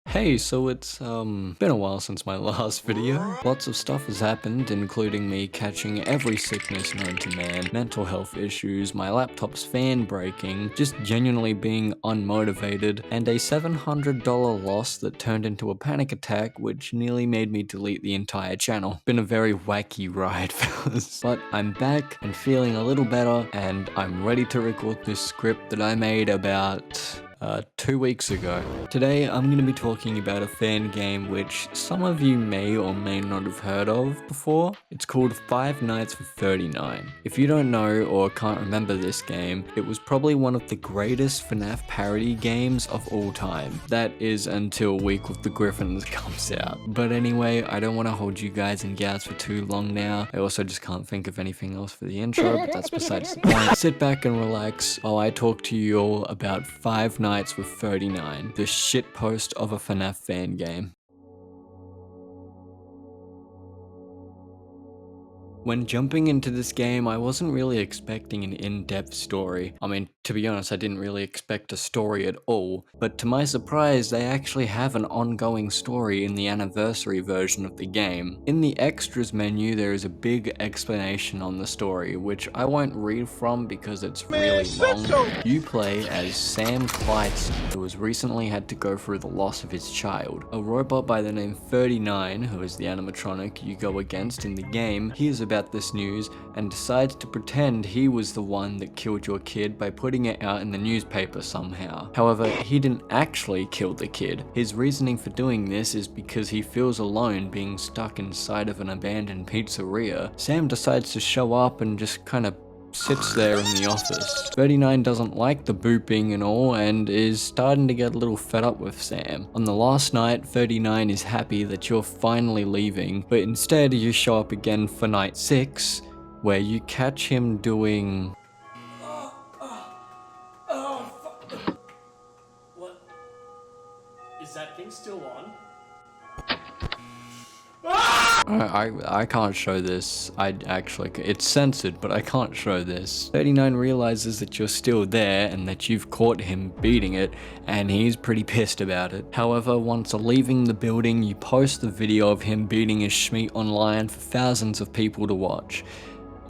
Hey, so it's been a while since my last video. Lots of stuff has happened, including me catching every sickness known to man, mental health issues, my laptop's fan breaking, just genuinely being unmotivated, and a $700 loss that turned into a panic attack which nearly made me delete the entire channel. Been a very wacky ride, fellas. But I'm back and feeling a little better, and I'm ready to record this script that I made about 2 weeks ago. Today I'm going to be talking about a fan game which some of you may or may not have heard of before. It's called Five Nights for 39. If you don't know or can't remember this game, it was probably one of the greatest FNaF parody games of all time. That is until Week with the Griffins comes out. But anyway, I don't want to hold you guys and gals for too long now. I also just can't think of anything else for the intro, but that's besides the point. Sit back and relax while I talk to you all about Five Nights with 39, the shitpost of a FNaF fan game. When jumping into this game, I wasn't really expecting an in-depth story. I mean, to be honest, I didn't really expect a story at all, but to my surprise, they actually have an ongoing story in the anniversary version of the game. In the extras menu, there is a big explanation on the story, which I won't read from because it's really long. You play as Sam Clydeson, who has recently had to go through the loss of his child. A robot by the name 39, who is the animatronic you go against in the game, hears about this news and decides to pretend he was the one that killed your kid by putting it out in the newspaper somehow. However, he didn't actually kill the kid. His reasoning for doing this is because he feels alone being stuck inside of an abandoned pizzeria. Sam decides to show up and just kind of sits there in the office. 39 doesn't like the booping and all and is starting to get a little fed up with Sam. On the last night, 39 is happy that you're finally leaving, but instead you show up again for night 6, where you catch him doing... What? Is that thing still on? I can't show this. It's censored, but I can't show this. 39 realizes that you're still there and that you've caught him beating it, and he's pretty pissed about it. However, once leaving the building, you post the video of him beating his schmeat online for thousands of people to watch,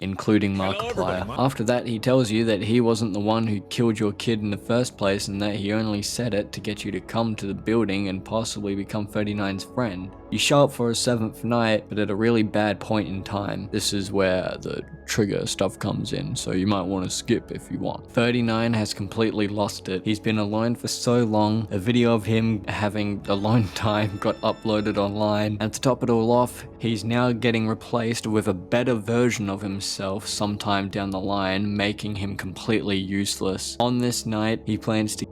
including Markiplier. After that, he tells you that he wasn't the one who killed your kid in the first place and that he only said it to get you to come to the building and possibly become 39's friend. You show up for a 7th night, but at a really bad point in time. This is where the trigger stuff comes in, so you might want to skip if you want. 39 has completely lost it. He's been alone for so long. A video of him having alone time got uploaded online, and to top it all off, he's now getting replaced with a better version of himself sometime down the line, making him completely useless. On this night, he plans to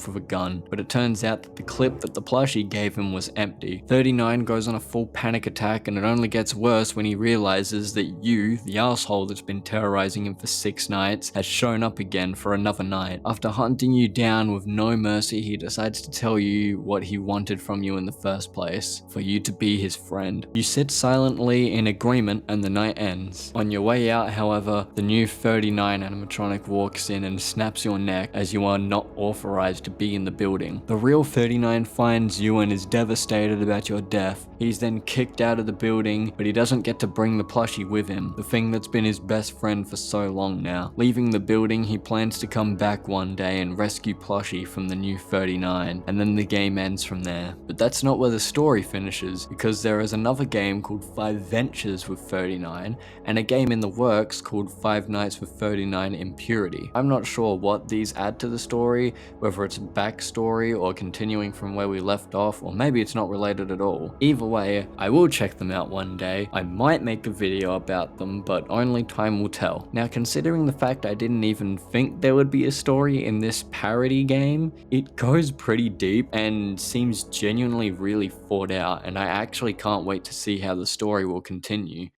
with a gun, but it turns out that the clip that the plushie gave him was empty. 39 goes on a full panic attack, and it only gets worse when he realizes that you, the asshole that's been terrorizing him for 6 nights, has shown up again for another night. After hunting you down with no mercy, he decides to tell you what he wanted from you in the first place, for you to be his friend. You sit silently in agreement and the night ends. On your way out, however, the new 39 animatronic walks in and snaps your neck as you are not authorized to be in the building. The real 39 finds you and is devastated about your death. He's then kicked out of the building, but he doesn't get to bring the plushie with him, the thing that's been his best friend for so long now. Leaving the building, he plans to come back one day and rescue plushie from the new 39, and then the game ends from there. But that's not where the story finishes, because there is another game called 5 Ventures with 39, and a game in the works called 5 Nights with 39 Impurity. I'm not sure what these add to the story, whether it's backstory or continuing from where we left off, or maybe it's not related at all. Either way, I will check them out one day. I might make a video about them, but only time will tell. Now, considering the fact I didn't even think there would be a story in this parody game, it goes pretty deep and seems genuinely really thought out, and I actually can't wait to see how the story will continue.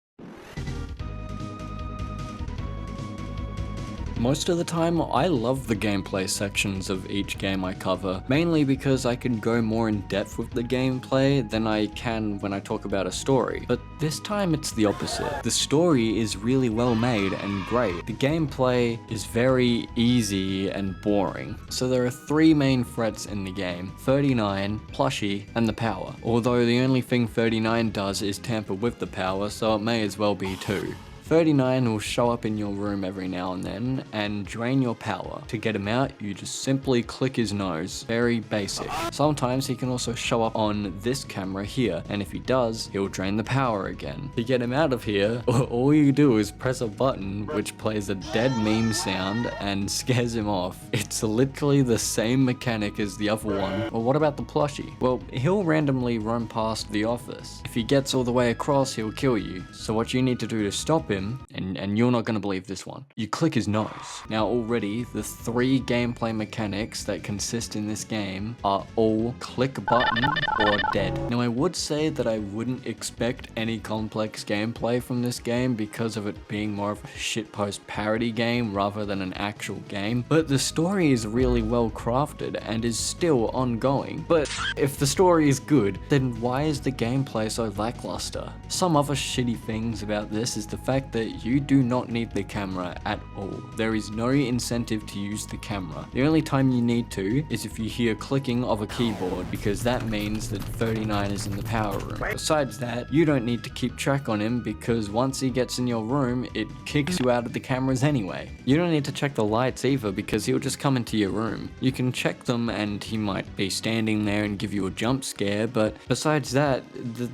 Most of the time, I love the gameplay sections of each game I cover, mainly because I can go more in depth with the gameplay than I can when I talk about a story. But this time it's the opposite. The story is really well made and great. The gameplay is very easy and boring. So there are three main threats in the game: 39, Plushie, and the power. Although the only thing 39 does is tamper with the power, so it may as well be 2. 39 will show up in your room every now and then and drain your power. To get him out, you just simply click his nose. Very basic. Sometimes he can also show up on this camera here, and if he does, he'll drain the power again. To get him out of here, all you do is press a button which plays a dead meme sound and scares him off. It's literally the same mechanic as the other one. Well, what about the plushie? Well, he'll randomly roam past the office. If he gets all the way across, he'll kill you. So what you need to do to stop him, and you're not going to believe this one, you click his nose. Now already, the 3 gameplay mechanics that consist in this game are all click button or dead. Now I would say that I wouldn't expect any complex gameplay from this game because of it being more of a shitpost parody game rather than an actual game, but the story is really well crafted and is still ongoing. But if the story is good, then why is the gameplay so lackluster? Some other shitty things about this is the fact that you do not need the camera at all. There is no incentive to use the camera. The only time you need to is if you hear clicking of a keyboard, because that means that 39 is in the power room. Besides that, you don't need to keep track on him because once he gets in your room, it kicks you out of the cameras anyway. You don't need to check the lights either because he'll just come into your room. You can check them and he might be standing there and give you a jump scare, but besides that,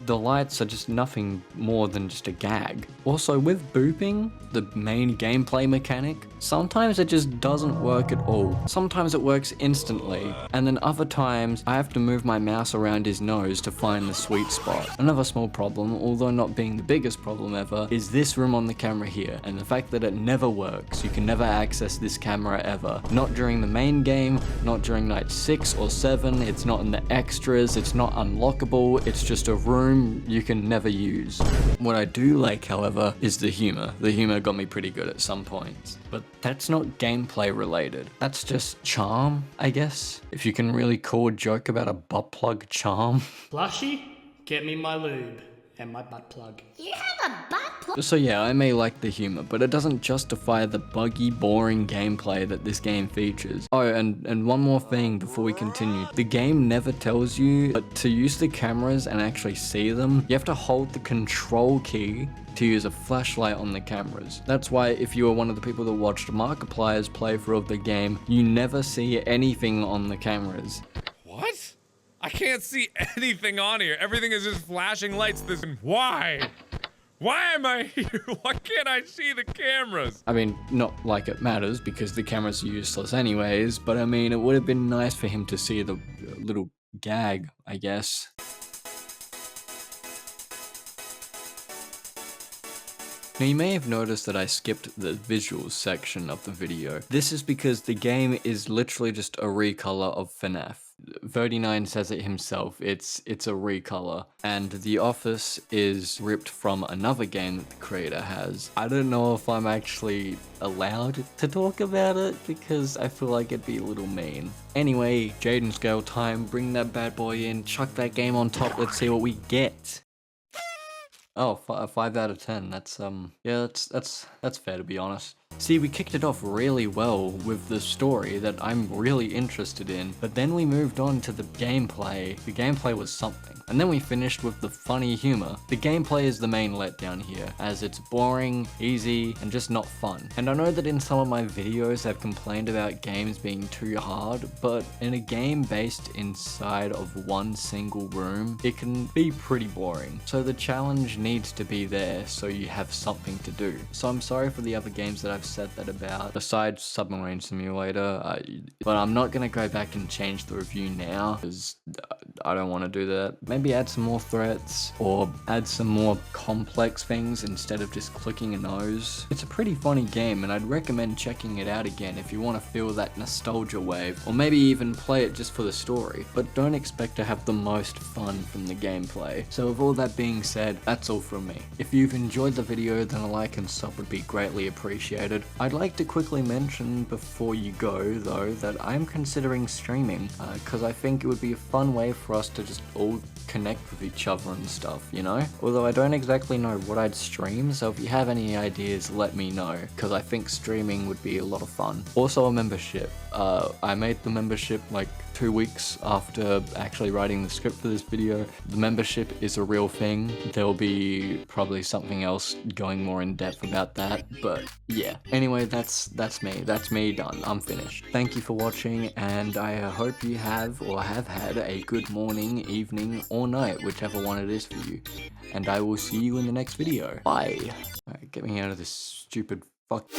the lights are just nothing more than just a gag. Also, with booping, the main gameplay mechanic, sometimes it just doesn't work at all. Sometimes it works instantly, and then other times I have to move my mouse around his nose to find the sweet spot. Another small problem, although not being the biggest problem ever, is this room on the camera here, and the fact that it never works. You can never access this camera ever. Not during the main game, not during night 6 or 7, it's not in the extras, it's not unlockable, it's just a room you can never use. What I do like, however, is the humor. The humor got me pretty good at some points, but that's not gameplay related. That's just charm, I guess. If you can really call a joke about a butt plug charm. Plushie, get me my lube and my butt plug. You have a butt plug? So yeah, I may like the humor, but it doesn't justify the buggy, boring gameplay that this game features. Oh, and one more thing before we continue. The game never tells you, but to use the cameras and actually see them, you have to hold the control key to use a flashlight on the cameras. That's why if you are one of the people that watched Markiplier's playthrough of the game, you never see anything on the cameras. What? I can't see anything on here. Everything is just flashing lights. Why? Why am I here? Why can't I see the cameras? I mean, not like it matters because the cameras are useless anyways, but I mean, it would have been nice for him to see the little gag, I guess. Now you may have noticed that I skipped the visuals section of the video. This is because the game is literally just a recolor of FNaF. 39 says it himself, it's a recolor, and the office is ripped from another game that the creator has. I don't know if I'm actually allowed to talk about it because I feel like it'd be a little mean. Anyway, JdnScale time, bring that bad boy in, chuck that game on top, let's see what we get. Oh, 5 out of 10. That's yeah, that's fair to be honest. See, we kicked it off really well with the story that I'm really interested in, but then we moved on to the gameplay. The gameplay was something. And then we finished with the funny humor. The gameplay is the main letdown here, as it's boring, easy, and just not fun. And I know that in some of my videos I've complained about games being too hard, but in a game based inside of one single room, it can be pretty boring. So the challenge needs to be there so you have something to do. So I'm sorry for the other games that I've said that about, besides Submarine Simulator, but I'm not gonna go back and change the review now, because I don't want to do that. Maybe add some more threats or add some more complex things instead of just clicking a nose. It's a pretty funny game and I'd recommend checking it out again if you want to feel that nostalgia wave, or maybe even play it just for the story, but don't expect to have the most fun from the gameplay. So with all that being said, that's all from me. If you've enjoyed the video, then a like and sub would be greatly appreciated. I'd like to quickly mention before you go though that I'm considering streaming, because I think it would be a fun way for us to just all connect with each other and stuff, you know? Although I don't exactly know what I'd stream, so if you have any ideas, let me know, because I think streaming would be a lot of fun. Also a membership. I made the membership like 2 weeks after actually writing the script for this video. The membership is a real thing. There'll be probably something else going more in depth about that, but yeah. Anyway, that's me. That's me done. I'm finished. Thank you for watching, and I hope you have or have had a good morning, evening, or night, whichever one it is for you. And I will see you in the next video. Bye. Alright, get me out of this stupid fuck.